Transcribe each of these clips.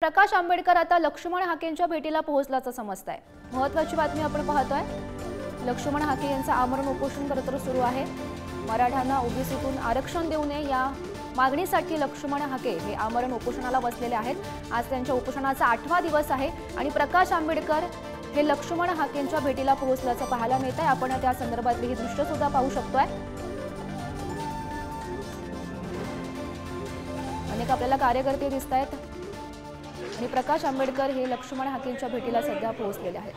प्रकाश आंबेडकर आता लक्ष्मण हाकेंच्या भेटीला पोहोचल्याचं समजतंय। महत्त्वाची बातमी आपण पाहतोय। लक्ष्मण हाके यांचं आमरण उपोषण खरंतर सुरू आहे। मराठ्यांना ओबीसीतून आरक्षण देऊ नये या मागणीसाठी लक्ष्मण हाके हे आमरण उपोषणाला बसलेले आहेत। आज त्यांच्या उपोषणाचा 8वा दिवस आहे आणि प्रकाश आंबेडकर हे लक्ष्मण हाकेंच्या भेटीला पोहोचल्याचं पाहायला मिळतंय। आपण त्या संदर्भातली ही दृश्य सुद्धा पाहू शकतोय। अनेक आपल्याला कार्यकर्ते दिसत आहेत आणि प्रकाश आंबेडकर हे लक्ष्मण हाकेंच्या भेटीला सध्या पोहोचलेले आहेत।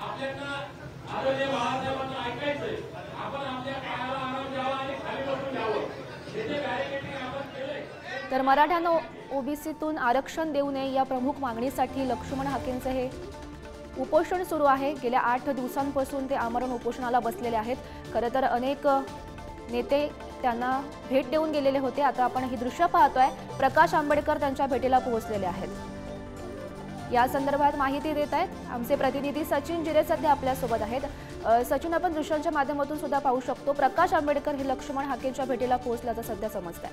तर मराठ्यांना ओबीसीतून आरक्षण देऊ नये या प्रमुख मागणीसाठी लक्ष्मण हाकेंचे हे उपोषण सुरू आहे। गेल्या 8 दिवसांपासून ते आमरण उपोषणाला बसलेले आहेत। खरं तर अनेक नेते त्यांना भेट देऊन गेलेले होते। आता आपण ही दृश्य पाहतोय। प्रकाश आंबेडकर त्यांच्या भेटीला पोहोचलेले आहेत। या संदर्भात माहिती देत आहेत आमचे प्रतिनिधी सचिन जिरे सध्या आपल्या सोबत आहेत। सचिन, आपण दृश्यांच्या माध्यमातून सुद्धा पाहू शकतो प्रकाश आंबेडकर हे लक्ष्मण हाकेंच्या भेटीला पोहोचल्याचं सध्या समजतंय।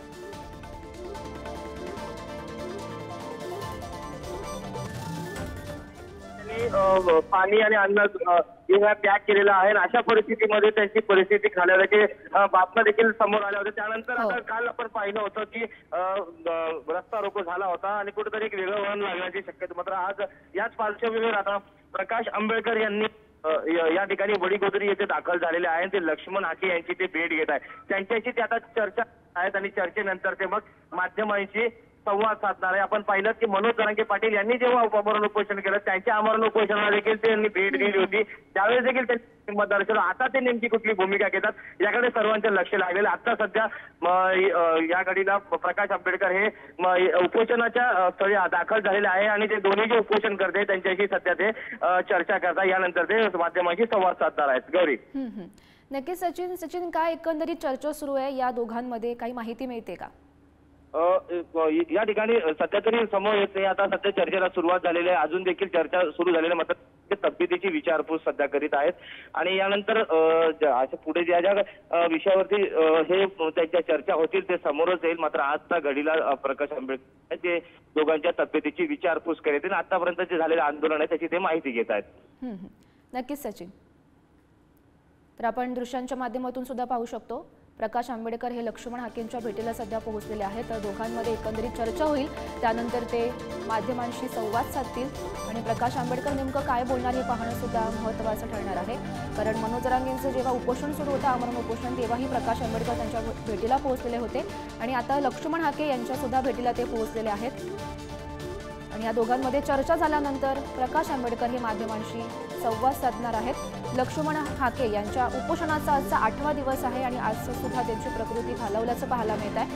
पाणी आणि अन्न पॅक केलेलं आहे। अशा परिस्थितीमध्ये त्यांची परिस्थिती खाल्याची बातम्या देखील समोर आल्या होत्या। त्यानंतर आता काल आपण पाहिलं होतं की रस्ता रोको झाला होता आणि कुठेतरी एक वेगळं वळण लागण्याची शक्यता, मात्र आज याच पार्श्वभूमीवर आता प्रकाश आंबेडकर यांनी या ठिकाणी वडीगोद्री येथे दाखल झालेले आहेत। ते लक्ष्मण हाके यांची ते भेट घेत आहे। त्यांच्याशी ते आता चर्चा आहेत आणि चर्चेनंतर ते मग माध्यमांशी संवाद साधणार आहे। आपण पाहिलं की मनोज जरांगे पाटील यांनी जेव्हा आमरण उपोषण केलं त्यांच्या आमरण उपोषणाला देखील त्यांनी भेट दिली होती। त्यावेळेस देखील त्यांनी मत दर्शवलं। आता ते नेमकी कुठली भूमिका घेतात याकडे सर्वांचं लक्ष लागलेलं। आता सध्या या घडीला प्रकाश आंबेडकर हे उपोषणाच्या स्थळी दाखल झालेले आहे आणि ते दोन्ही जे उपोषण करते त्यांच्याशी सध्या ते चर्चा करतात। यानंतर ते माध्यमांशी संवाद साधणार आहेत। गौरी, नक्कीच सचिन काय एकंदरीत चर्चा सुरू आहे या दोघांमध्ये, काही माहिती मिळते का? या ठिकाणी सध्या तरी समोर येत नाही। आता सध्या चर्चेला सुरुवात झालेली आहे। अजून देखील चर्चा सुरू झालेली आहे, मात्र तब्येतीची विचारपूस सध्या करीत आहेत आणि यानंतर अशा पुढे ज्या ज्या विषयावरती हे त्यांच्या चर्चा होतील ते समोरच येईल। मात्र आजच्या घडीला प्रकाश आंबेडकर ते दोघांच्या तब्येतीची विचारपूस करीत आहेत। आतापर्यंत जे झालेलं आंदोलन आहे त्याची ते माहिती घेत आहेत। नक्कीच सचिन, तर आपण दृश्यांच्या माध्यमातून सुद्धा पाहू शकतो प्रकाश आंबेडकर हे लक्ष्मण हाकेंच्या भेटीला सध्या पोहोचलेले आहेत। तर दोघांमध्ये एकंदरीत चर्चा होईल, त्यानंतर ते माध्यमांशी संवाद साधतील आणि प्रकाश आंबेडकर नेमकं काय बोलणार हे पाहणं सुद्धा महत्त्वाचं ठरणार आहे। कारण मनोज जरांगेंचं जेव्हा उपोषण सुरू होतं आमरण उपोषण, तेव्हाही प्रकाश आंबेडकर त्यांच्या भेटीला पोहोचलेले होते आणि आता लक्ष्मण हाके यांच्या सुद्धा भेटीला ते पोहोचलेले आहेत आणि या दोघांमध्ये चर्चा झाल्यानंतर प्रकाश आंबेडकर हे माध्यमांशी संवाद साधणार आहेत। लक्ष्मण हाके यांच्या उपोषणाचा आजचा 8वा दिवस आहे आणि आज सुद्धा त्यांची प्रकृती खालावल्याचं पाहायला मिळत आहे।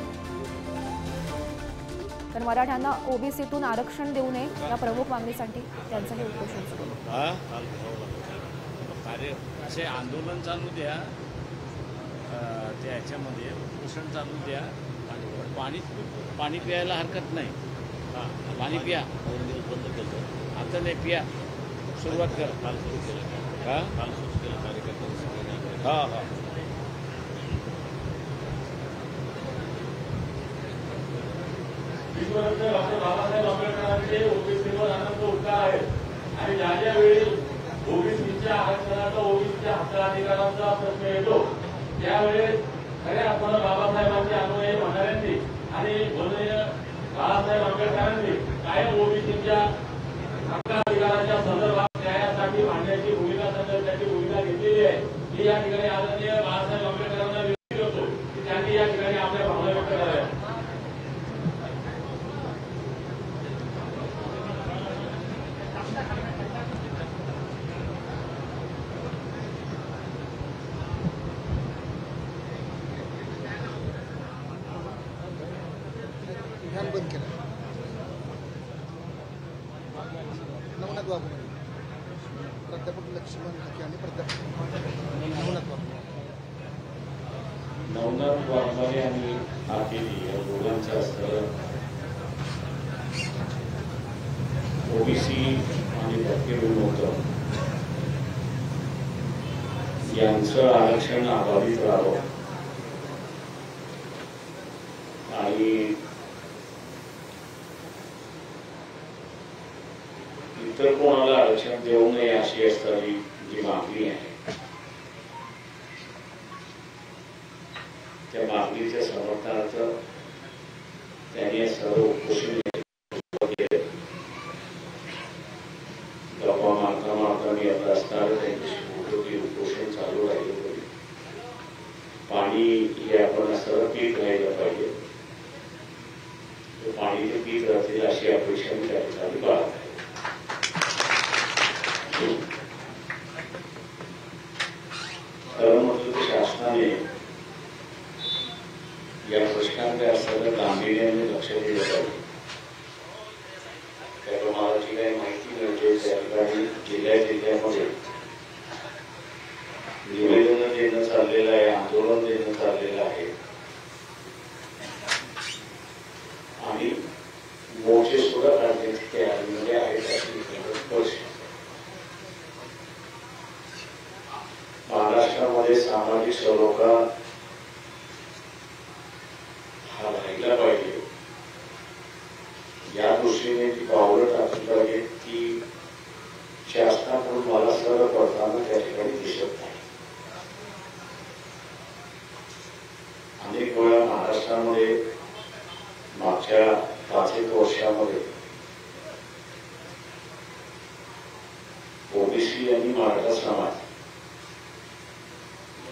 तर मराठ्यांना ओबीसीतून आरक्षण देऊ नये या प्रमुख मागणीसाठी त्यांचं हे उपोषण सुरू आहे। असे आंदोलन चालू द्या, त्याच्यामध्ये उपोषण चालू द्या, पाणी प्यायला हरकत नाही। पाणी प्या, 2 दिवस बंद केलं, आता नाही प्या, सुरुवात कर। काल सुरू केलं का? काल सुरू केलं कार्यकर्त्यांनी। हां हां डॉक्टर बाबासाहेब आंबेडकरांचे ओबीसीवर अनंत उपकार आहेत आणि ज्या ज्यावेळी ओबीसीच्या आरक्षणाचा ओबीसीच्या हक्काधिकारांचा प्रश्न येतो त्यावेळेस खऱ्या अर्थानं बाबासाहेबांचे अनुयायी म्हणणाऱ्यांनी आणि बाळासाहेब आंबेडकरांनी कायम ओबीसीच्या हक्काधिकाराच्या संदर्भात न्यायासाठी मांडण्याची भूमिका संदर्भाची भूमिका घेतलेली आहे। मी या ठिकाणी आदरणीय बाळासाहेब आंबेडकरांना विनंती करतो की त्यांनी या ठिकाणी आपल्या भावना व्यक्त कराव्या। बंद केला नवनाथ बाबू, प्राध्यापक लक्ष्मण हाके आणि प्राध्यापक नवनाथ बाबू आणि हाके या दोघांचं असतं ओबीसी आणि भटके होतं यांचं आरक्षण अबाधित राहावं आणि इतर कोणाला आरक्षण देऊ नये अशी असणारी जी मागणी आहे त्या मागणीच्या समर्थनार्थ त्यांनी सर्व उपोषण गप्पा मारता मारता मी आपलं असणारं त्यांच्याशी बोलतो की उपोषण चालू राहिलं तरी पाणी हे आपण सर्व पीक राहिलं पाहिजे. पाणी ते पीक राहतील अशी अपेक्षा मी त्या ठिकाणी बाळगत आहे. खरं म्हटलं तर शासनाने या प्रश्नांकडे सगळं गांभीर्याने लक्ष दिलं पाहिजे. त्यामुळे मला जी काही माहिती मिळते त्या ठिकाणी जिल्ह्यामध्ये निवेदन देणं चाललेलं आहे, आंदोलन देणं चाललेलं आहे आणि मोर्चे सुद्धा काढण्याची तयारीमध्ये आहेत अशी स्पष्ट. महाराष्ट्रामध्ये सामाजिक सलोखा हा राहिला पाहिजे या दृष्टीने ती पावलं टाकली पाहिजे. ती शासनाकडून मला सर्व करताना त्या ठिकाणी दिसत नाही. अनेक वेळा महाराष्ट्रामध्ये मागच्या 5-1 वर्षामध्ये ओबीसी आणि मराठा समाज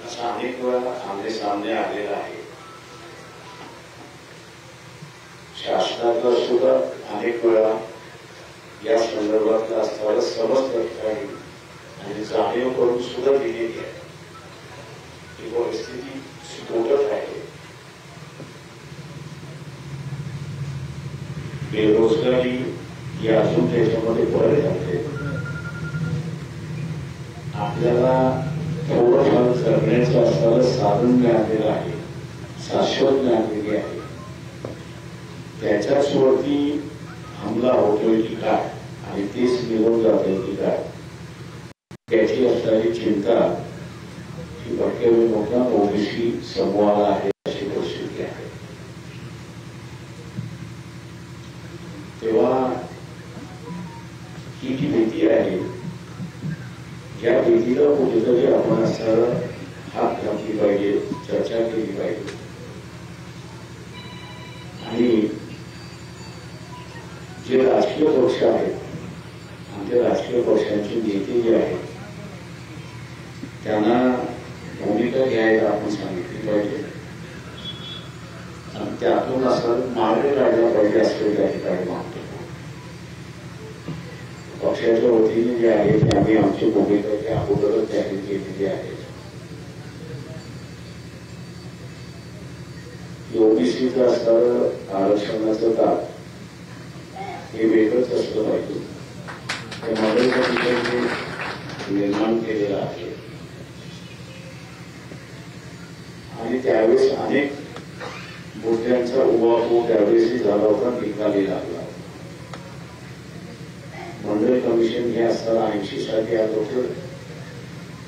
असा अनेक वेळा आमने सामने आलेला आहे. शासनाला सुद्धा अनेक वेळा या संदर्भातला असणारा समज त्या ठिकाणी आणि जाणीव करून सुद्धा दिलेली आहे. ही परिस्थिती सुटत आहे. बेरोजगारी ही अजून त्याच्यामध्ये बरे झाले. आपल्याला थोडंफार करण्याचं असणारं साधन मिळालेलं आहे, शाश्वत मिळालेली आहे. त्याच्यावरती हमला होतोय की काय आणि तेच निघून जातोय की काय त्याची असणारी चिंता ही भटक्या मोठ्या ओबीसी समूहाला आहे अशी परिस्थिती आहे. तेव्हा ही जी भीती आहे या भीतीला कुठेतरी आपण असणारं हात घातली पाहिजे, चर्चा केली पाहिजे आणि जे राजकीय पक्ष आहेत आणि ते राजकीय पक्षांचे नेते जे आहेत त्यांना भूमिका घ्यायला आपण सांगितली पाहिजे आणि त्यातून असं मार्ग काढला पाहिजे असं त्या ठिकाणी मागतो. पक्षाच्या वतीने जे आहे ते आम्ही आमची भूमिका त्या अगोदरच जाहीर केलेली आहे. ओबीसीचं असणारं आरक्षणाचं दाब हे वेगळंच असलं पाहिजे. त्या मॉडेलमध्ये निर्माण केलेलं आहे आणि त्यावेळेस अनेक मुद्द्यांचा उहापोह त्यावेळेसही झाला होता, निकाली लागला. मंडळ कमिशन हे असताना 80 साली आज होतं.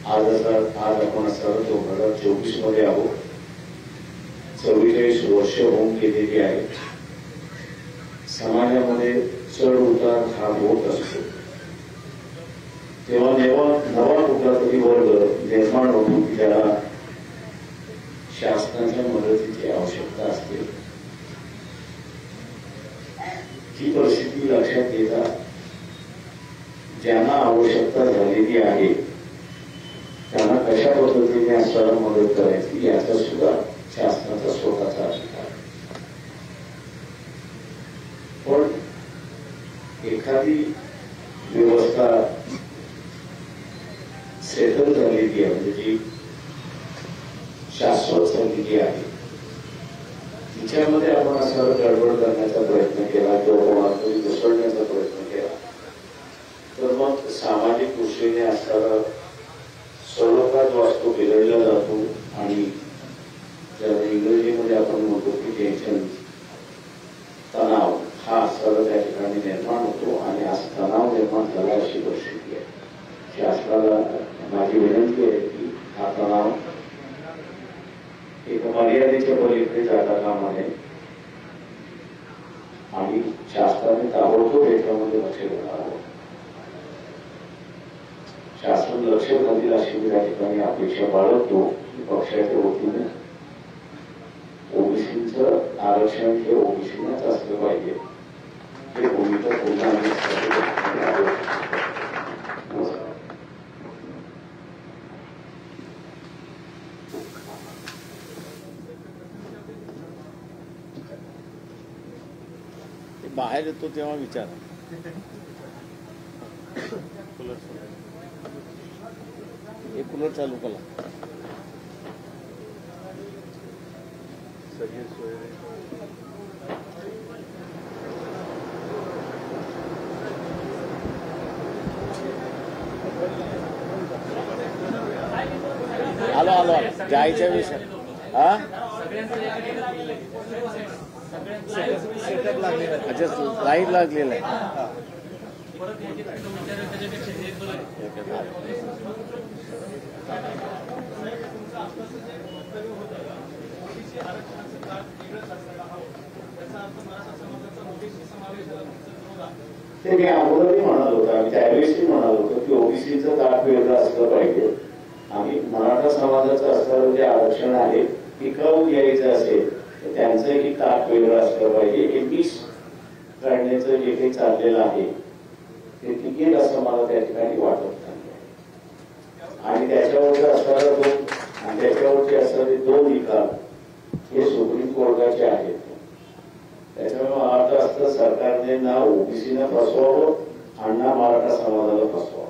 आज आपण असताना 2024 मध्ये आहोत. 44 वर्ष होऊन गेलेली आहे. समाजामध्ये चढ उतार हा होत असतो. तेव्हा नवा कुठला तरी वर्ग निर्माण होतो की त्याला शासनाच्या मदतीची आवश्यकता असते. ही परिस्थिती लक्षात घेता ज्यांना आवश्यकता झालेली आहे त्यांना कशा पद्धतीने असताना मदत करायची याचा सुद्धा शासनाचा स्वतःचा अधिकार. पण एखादी व्यवस्था सेटल झालेली आहे म्हणजे जी शाश्वत झालेली आहे तिच्यामध्ये आपण असं गडबड करण्याचा प्रयत्न केला किंवा कोणातरी घुसळण्याचा प्रयत्न केला तर मग सामाजिक दृष्टीने असणारा सलोखा जो असतो बिघडला जातो आणि ज्याला इंग्रजीमध्ये आपण म्हणतो की टेन्शन, तणाव हा असणारा त्या ठिकाणी निर्माण होतो आणि आज तणाव निर्माण झाला अशी परिस्थिती आहे. शासनाला माझी विनंती आहे की हा तणाव एक मर्यादेच्या पलीकडे जाता कामा नये आणि शासनाने ताबडतोब याच्यामध्ये लक्ष देणार आहोत. शासन लक्ष घालील अशी मी त्या ठिकाणी अपेक्षा बाळगतो की पक्षाच्या वतीने ओबीसीचं आरक्षण हे ओबीसीनाच असलं पाहिजे हे भूमिका पुन्हा बाहेर येतो तेव्हा विचार हे कूलर चालू करा. आलो आलो आलो जायच्या विषय हा अच्छा लाईट लागलेला आहे. ते मी अगोदरही म्हणाल होतं आम्ही त्यावेळेसही म्हणाल होतो की ओबीसीचं ताट वेगळं असलं पाहिजे. आम्ही मराठा समाजाचं असणारं जे आरक्षण आहे टिकावून घ्यायचं असेल तर त्यांचंही ताट वेगळं असलं पाहिजे. हे मीस काढण्याचं जे काही चाललेलं आहे ते टिकेल असं मला त्या ठिकाणी वाटत नाही. आणि त्याच्यावरचे असणारे दोन निकाल हे सुप्रीम कोर्टाचे आहेत. त्याच्यामुळे मला वाटतं असतं सरकारने ना ओबीसीनं फसवावं आणि ना मराठा समाजाला फसवावं.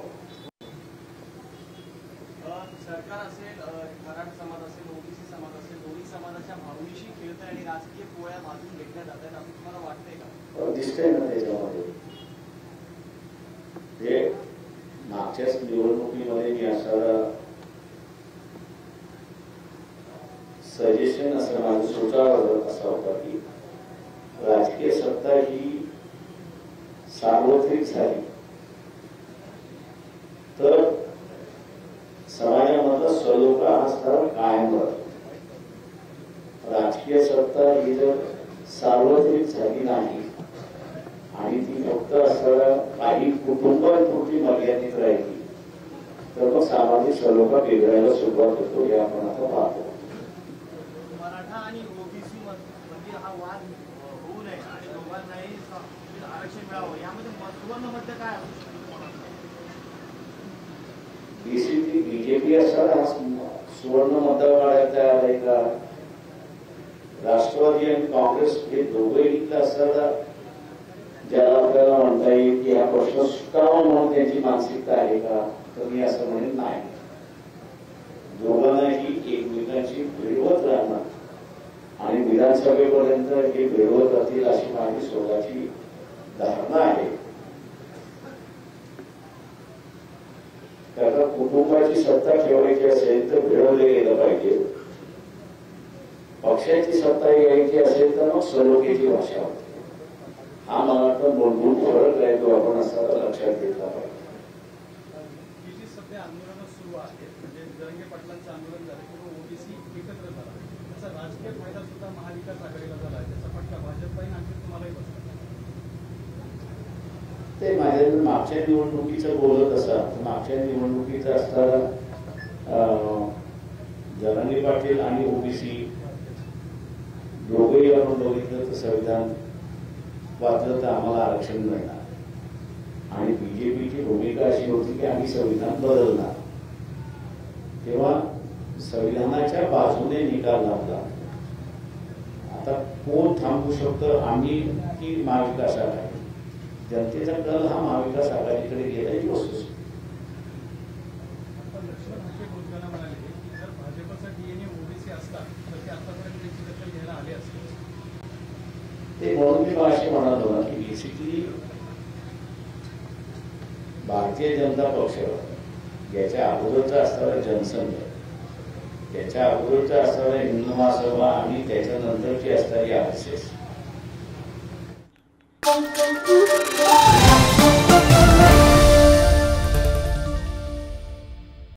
सरकार असेल, मराठा समाज असेल, ओबीसी समाज असेल, दोन्ही समाजाच्या भावनेशी खेळत आहे आणि राजकीय पोळ्या भाजून घेतल्या जात आहेत असं तुम्हाला वाटतंय का? दिसतंय ना त्याच्यामध्ये. जे मागच्याच निवडणुकीमध्ये मी असणारा सजेशन असं माझं सुचाव असा होता की राजकीय सत्ता ही सार्वत्रिक झाली तर समाजामधला सलोखा असणार कायम राहतो. राजकीय सत्ता ही जर सार्वत्रिक झाली नाही आणि ती फक्त असणाऱ्या काही कुटुंबांपुरती मर्यादित राहिली तर मग सामाजिक सलोखा बिघडायला सुरुवात होतो हे आपण आता पाहतो. मराठा आणि ओबीसी मध्ये हा वाद होऊ नये आणि दोघांनाही आरक्षण मिळावं यामध्ये महत्त्वाचं मध्य काय असू शकतं? बीजेपी असणारा सुवर्ण मतदार काढायचा आहे का? राष्ट्रवादी आणि काँग्रेस हे दोघेही असणारा ज्याला आपल्याला म्हणता येईल की हा प्रश्न सुटावा म्हणून त्यांची मानसिकता आहे का? तर मी असं म्हणेन नाही. दोघांनाही एकमेकांची भिडवत राहणार आणि विधानसभेपर्यंत हे भिडवत राहतील अशी माझी स्वतःची धारणा आहे. त्याला कुटुंबाची सत्ता ठेवायची असेल तर भिडवले गेलं पाहिजे. पक्षाची सत्ता यायची असेल तर मग सलोख्याची भाषा होती. हा मला वाटतं मूलभूत फरक आहे तो आपण असा लक्षात घेतला पाहिजे. जी सध्या आंदोलनं सुरू आहेत म्हणजे जरंगे पाटलांचं आंदोलन झालं किंवा ओबीसी एकत्र झाला त्याचा राजकीय फायदा सुद्धा महाविकास आघाडीला झाला आहे. त्याचा फटका भाजपलाही आणखी तुम्हालाही बसला. ते माझ्या मागच्या निवडणुकीचं बोलत असा मागच्या निवडणुकीचं असताना जरांगे पाटील आणि ओबीसी दोघेही आपण बघितलं तर संविधान वाचलं तर आम्हाला आरक्षण मिळणार आणि बीजेपीची भूमिका अशी होती की आम्ही संविधान बदलणार. तेव्हा संविधानाच्या बाजूने निकाल लागला. आता कोण थांबवू शकतं आम्ही की महाविकास आघाडी? जनतेचा कल हा महाविकास आघाडीकडे गेला ही वस्तू. लक्ष्मण हाके बोलताना म्हणाले की जर भाजपचा डीएनए ओबीसी असता तर ते आतापर्यंत त्याची दखल घ्यायला आले असते. ते म्हणून मी असे म्हणालो ना की बेसिकली भारतीय जनता पक्ष याच्या अगोदरचा असणारा जनसंघ याच्या अगोदरचा असणारा हिंदू महासभा आणि त्याच्यानंतरची असणारी RSS